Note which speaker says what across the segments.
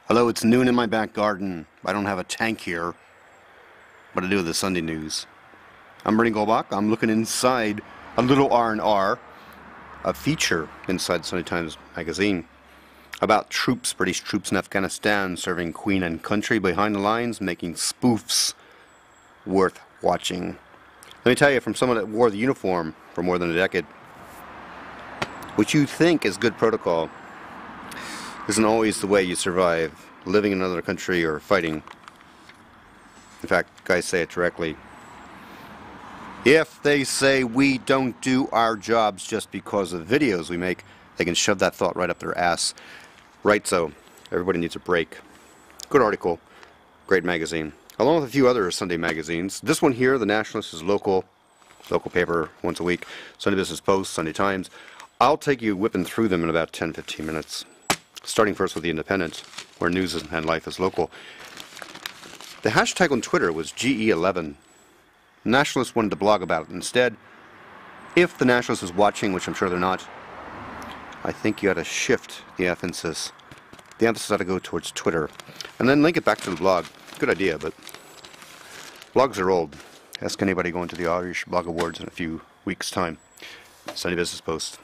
Speaker 1: Hello, it's noon in my back garden. I don't have a tank here, but I do with the Sunday news. I'm Bernie Goldbach. I'm looking inside a little R&R, a feature inside the Sunday Times magazine about troops, British troops in Afghanistan serving Queen and country behind the lines, making spoofs worth watching. Let me tell you, from someone that wore the uniform for more than a decade, what you think is good protocol isn't always the way you survive living in another country or fighting. In fact, guys say it directly. If they say we don't do our jobs just because of videos we make, they can shove that thought right up their ass. Right, so everybody needs a break. Good article, great magazine, along with a few other Sunday magazines. This one here, The Nationalist, is local paper once a week. Sunday Business Post, Sunday Times. I'll take you whipping through them in about 10-15 minutes. Starting first with The Independent, where news and life is local. The hashtag on Twitter was GE11. Nationalists wanted to blog about it. Instead, if the Nationalist is watching, which I'm sure they're not, I think you ought to shift the emphasis. The emphasis ought to go towards Twitter. And then link it back to the blog. Good idea, but blogs are old. Ask anybody going to the Irish Blog Awards in a few weeks' time. Sunday Business Post.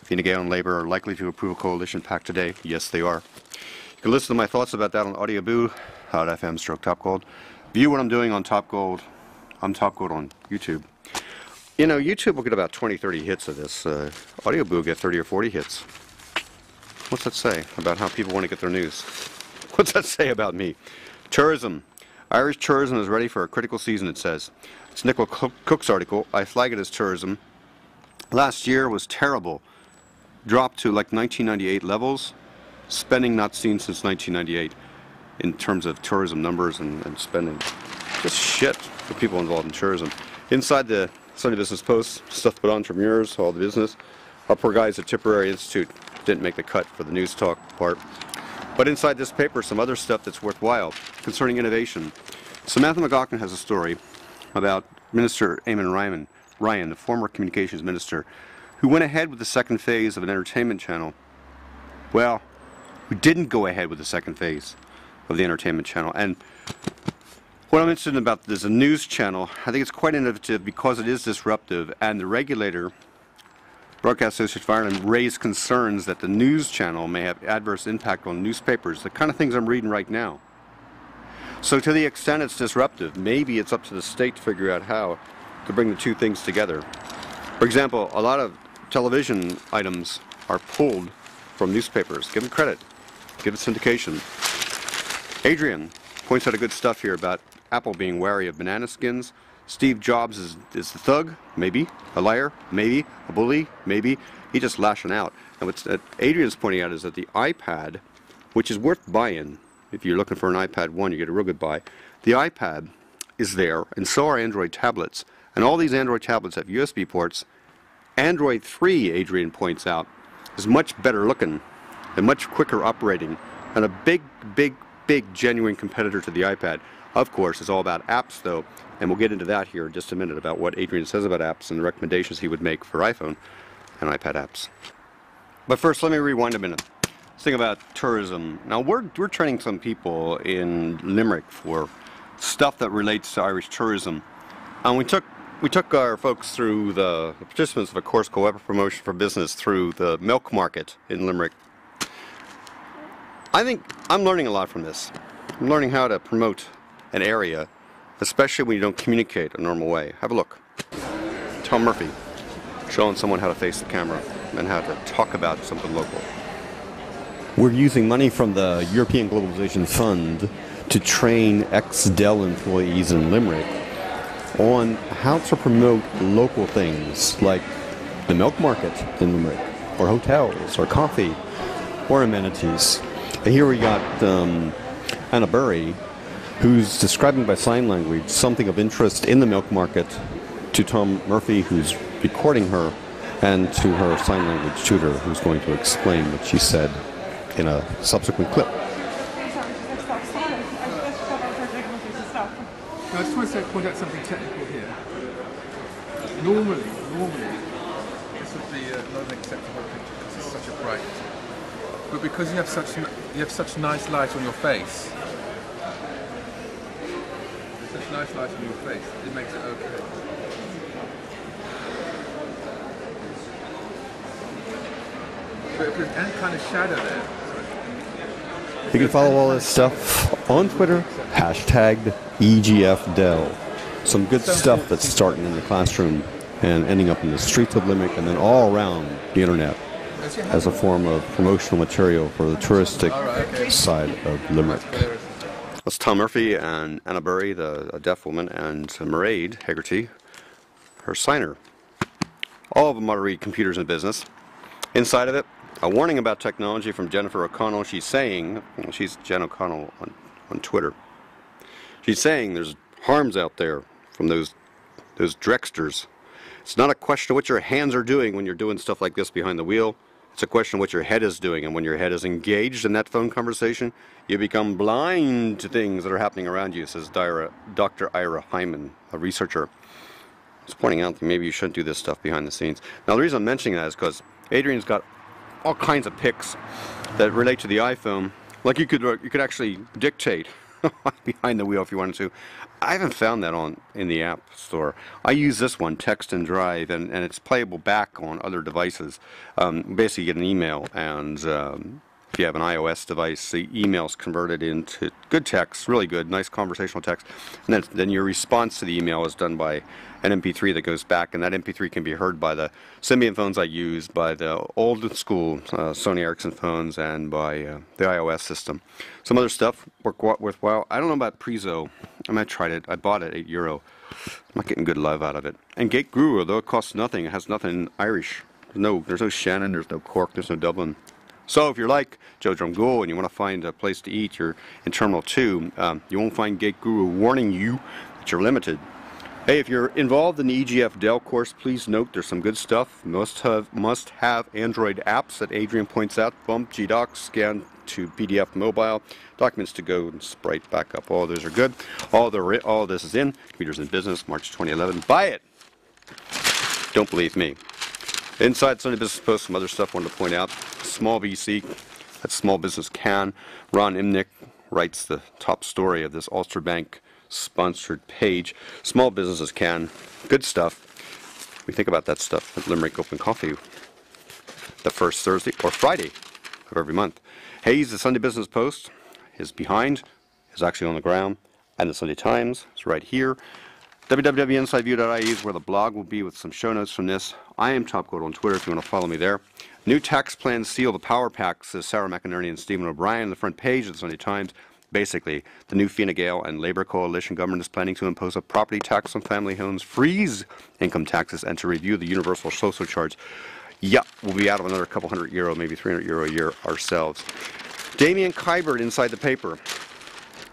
Speaker 1: Fine Gael and Labour are likely to approve a coalition pact today. Yes, they are. You can listen to my thoughts about that on audioboo.fm/topgold. View what I'm doing on Topgold. I'm Topgold on YouTube. You know, YouTube will get about 20-30 hits of this. Audioboo will get 30 or 40 hits. What's that say about how people want to get their news? What's that say about me? Tourism. Irish tourism is ready for a critical season, it says. It's Nicola Cook's article. I flag it as tourism. Last year was terrible. Dropped to like 1998 levels. Spending not seen since 1998 in terms of tourism numbers and spending. Just shit for people involved in tourism. Inside the Sunday Business Post, stuff put on entrepreneurs, all the business. Our poor guys at Tipperary Institute didn't make the cut for the news talk part. But inside this paper, some other stuff that's worthwhile concerning innovation. Samantha McGaughlan has a story about Minister Eamon Ryan, the former communications minister, who went ahead with the second phase of an entertainment channel. Well, we didn't go ahead with the second phase of the entertainment channel. And what I'm interested in about this, a news channel, I think it's quite innovative because it is disruptive, and the regulator, Broadcast Association of Ireland, raised concerns that the news channel may have adverse impact on newspapers, the kind of things I'm reading right now. So to the extent it's disruptive, maybe it's up to the state to figure out how to bring the two things together. For example, a lot of television items are pulled from newspapers. Give them credit. Give it syndication. Adrian points out a good stuff here about Apple being wary of banana skins. Steve Jobs is the thug, maybe. A liar, maybe. A bully, maybe. He's just lashing out. And what Adrian's pointing out is that the iPad, which is worth buying, if you're looking for an iPad 1, you get a real good buy. The iPad is there, and so are Android tablets. And all these Android tablets have USB ports. Android 3, Adrian points out, is much better looking and much quicker operating, and a big genuine competitor to the iPad. Of course, it's all about apps though, and we'll get into that here in just a minute about what Adrian says about apps and the recommendations he would make for iPhone and iPad apps. But first, let me rewind a minute. Let's think about tourism. Now, we're training some people in Limerick for stuff that relates to Irish tourism, and we took our folks through the participants of a course called Web Promotion for Business through the milk market in Limerick. I think I'm learning a lot from this. I'm learning how to promote an area, especially when you don't communicate a normal way. Have a look. Tom Murphy showing someone how to face the camera and how to talk about something local. We're using money from the European Globalization Fund to train ex-Dell employees in Limerick on how to promote local things like the milk market in Limerick, or hotels, or coffee, or amenities. And here we got Anna Burry, who's describing by sign language something of interest in the milk market to Tom Murphy, who's recording her, and to her sign language tutor, who's going to explain what she said in a subsequent clip.
Speaker 2: I just want to point out something technical here. Normally, this would be not an acceptable picture because it's such a bright But because you have such nice light on your face, such nice light on your face, it makes it okay. But there's any kind of shadow there.
Speaker 1: You can follow all this stuff on Twitter, hashtagged EGFDell. Some good stuff that's starting in the classroom and ending up in the streets of Limerick and then all around the internet as a form of promotional material for the touristic side of Limerick. That's Tom Murphy and Anna Burry, a deaf woman, and Mairead Hegarty, her signer. All of them ought to read Computers in Business. Inside of it, a warning about technology from Jennifer O'Connell. She's saying, she's Jen O'Connell on Twitter. She's saying there's harms out there from those Drexters. It's not a question of what your hands are doing when you're doing stuff like this behind the wheel. It's a question of what your head is doing, and when your head is engaged in that phone conversation, you become blind to things that are happening around you, says Dr. Ira Hyman, a researcher. He's pointing out that maybe you shouldn't do this stuff behind the scenes. Now, the reason I'm mentioning that is because Adrian's got all kinds of pics that relate to the iPhone. Like you could actually dictate behind the wheel if you wanted to. I haven't found that in the App Store. I use this one, Text and Drive, and it's playable back on other devices. Basically, you get an email, and if you have an iOS device, the email's converted into good text, really good, nice conversational text, and then your response to the email is done by an MP3 that goes back, and that MP3 can be heard by the Symbian phones I use, by the old school Sony Ericsson phones, and by the iOS system. Some other stuff work worthwhile. I don't know about Prezo. I might try it. I bought it, €8. I'm not getting good love out of it. And Gate Guru, though it costs nothing, it has nothing in Irish. There's no Shannon, there's no Cork, there's no Dublin. So if you're like Joe Drumgoole and you want to find a place to eat, you're in Terminal 2, you won't find Gate Guru warning you that you're limited. Hey, if you're involved in the EGF Dell course, please note there's some good stuff. Must have Android apps that Adrian points out. Bump, GDocs, scan to PDF mobile, documents to go, and Sprite backup. All those are good. All this is in Computers in Business, March 2011. Buy it. Don't believe me. Inside Sunday Business Post, some other stuff I wanted to point out. Small BC, that's Small Business Can. Ron Imnick writes the top story of this Ulster Bank sponsored page. Small businesses can. Good stuff. We think about that stuff at Limerick Open Coffee the first Thursday or Friday of every month. Hayes, the Sunday Business Post, is behind, is actually on the ground, and the Sunday Times is right here. www.insideview.ie is where the blog will be with some show notes from this. I am topgold on Twitter if you want to follow me there. New tax plans seal the power pack, says Sarah McInerney and Stephen O'Brien on the front page of the Sunday Times. Basically, the new Fine Gael and Labour coalition government is planning to impose a property tax on family homes, freeze income taxes, and to review the universal social charge. Yeah, we'll be out of another couple €100, maybe €300 a year ourselves. Damien Kybert inside the paper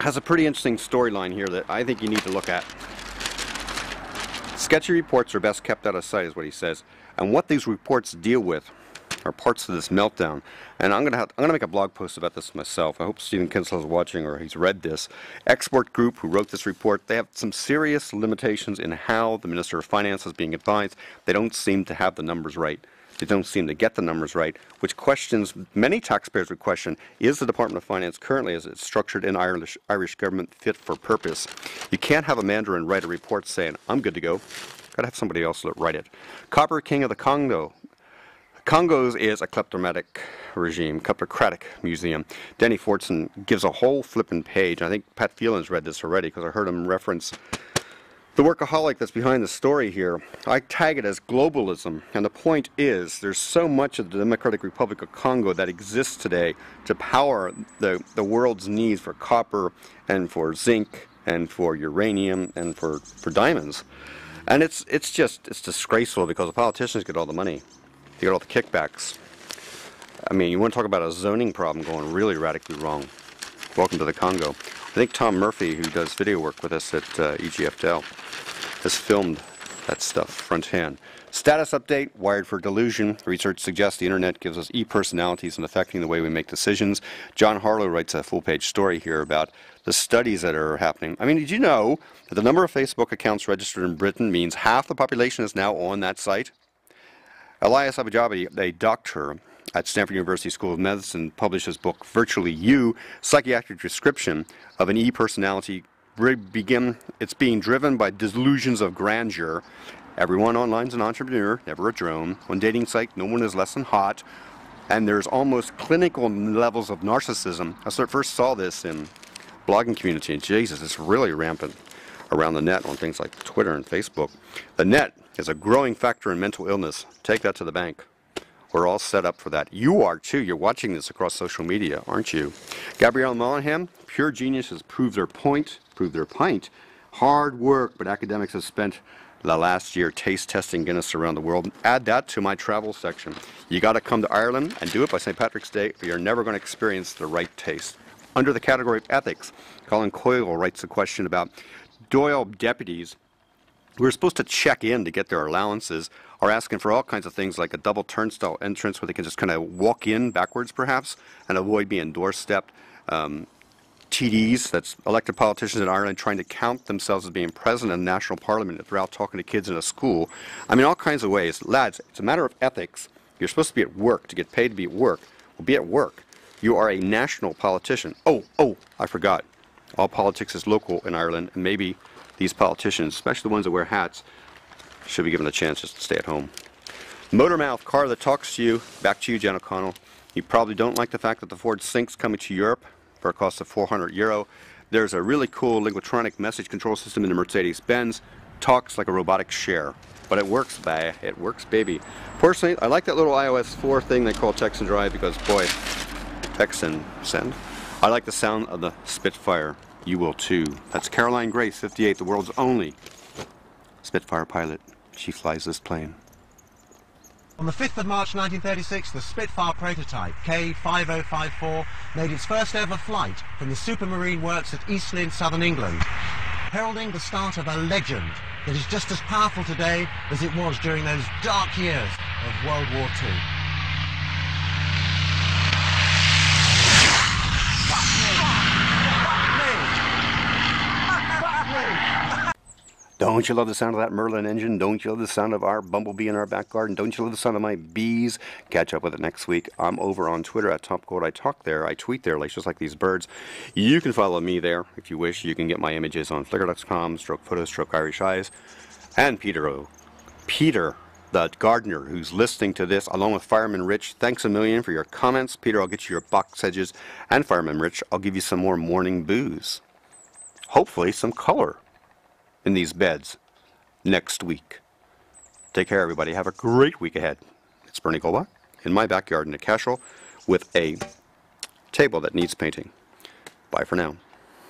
Speaker 1: has a pretty interesting storyline here that I think you need to look at. Sketchy reports are best kept out of sight, is what he says. And what these reports deal with are parts of this meltdown. And I'm gonna make a blog post about this myself. I hope Stephen Kinsella is watching or he's read this. Export Group, who wrote this report, they have some serious limitations in how the Minister of Finance is being advised. They don't seem to have the numbers right. They don't seem to get the numbers right, which questions, many taxpayers would question, is the Department of Finance currently, as it's structured in Irish government, fit for purpose? You can't have a Mandarin write a report saying, I'm good to go. Got to have somebody else write it. Copper King of the Congo. Congo's is a kleptomatic regime, kleptocratic museum. Denny Fortson gives a whole flippin' page. I think Pat Phelan's read this already because I heard him reference the workaholic that's behind the story here. I tag it as globalism, and the point is there's so much of the Democratic Republic of Congo that exists today to power the world's needs for copper and for zinc and for uranium and for diamonds. And it's disgraceful because the politicians get all the money. They get all the kickbacks. I mean, you want to talk about a zoning problem going really radically wrong. Welcome to the Congo. I think Tom Murphy, who does video work with us at EGF Dell, has filmed that stuff front hand. Status update, wired for delusion. Research suggests the internet gives us e-personalities and affecting the way we make decisions. John Harlow writes a full-page story here about the studies that are happening. I mean, did you know that the number of Facebook accounts registered in Britain means half the population is now on that site? Elias Abujabi, a doctor, at Stanford University School of Medicine published his book, Virtually You, Psychiatric Description of an E-Personality. It's being driven by delusions of grandeur. Everyone online is an entrepreneur, never a drone. On dating site, no one is less than hot. And there's almost clinical levels of narcissism. I first saw this in blogging community, and Jesus, it's really rampant around the net on things like Twitter and Facebook. The net is a growing factor in mental illness. Take that to the bank. We're all set up for that. You are too. You're watching this across social media, aren't you? Gabrielle Monahan, pure geniuses prove their point, prove their pint. Hard work, but academics have spent the last year taste testing Guinness around the world. Add that to my travel section. You got to come to Ireland and do it by St. Patrick's Day, or you're never going to experience the right taste. Under the category of ethics, Colin Coyle writes a question about Doyle deputies who are supposed to check in to get their allowances are asking for all kinds of things like a double turnstile entrance where they can just kind of walk in backwards perhaps and avoid being doorstepped. TDs, that's elected politicians in Ireland, trying to count themselves as being present in the national parliament if they're out talking to kids in a school. I mean, all kinds of ways. Lads, it's a matter of ethics. You're supposed to be at work to get paid to be at work. Well, be at work. You are a national politician. Oh, I forgot. All politics is local in Ireland, and maybe these politicians, especially the ones that wear hats, should be given a chance just to stay at home. Motormouth, car that talks to you. Back to you, Jen O'Connell. You probably don't like the fact that the Ford Sync's coming to Europe for a cost of €400. There's a really cool linguatronic message control system in the Mercedes-Benz. Talks like a robotic share. But it works, it works, baby. Personally, I like that little iOS 4 thing they call Text and Drive because, boy, text and send. I like the sound of the Spitfire. You will too. That's Caroline Grace, 58, the world's only Spitfire pilot. She flies this plane.
Speaker 3: On the 5th of March 1936, the Spitfire prototype K5054 made its first ever flight from the Supermarine Works at Eastleigh in southern England, heralding the start of a legend that is just as powerful today as it was during those dark years of World War II.
Speaker 1: Don't you love the sound of that Merlin engine? Don't you love the sound of our bumblebee in our back garden? Don't you love the sound of my bees? Catch up with it next week. I'm over on Twitter at topgold. I talk there. I tweet there, like just like these birds. You can follow me there if you wish. You can get my images on flickr.com, stroke photos, stroke Irish eyes. And Peter, the gardener who's listening to this, along with Fireman Rich, thanks a million for your comments. Peter, I'll get you your box edges. And Fireman Rich, I'll give you some more morning booze. Hopefully some color in these beds next week. Take care, everybody. Have a great week ahead. It's Bernie Golbach in my backyard in a Cashel with a table that needs painting. Bye for now.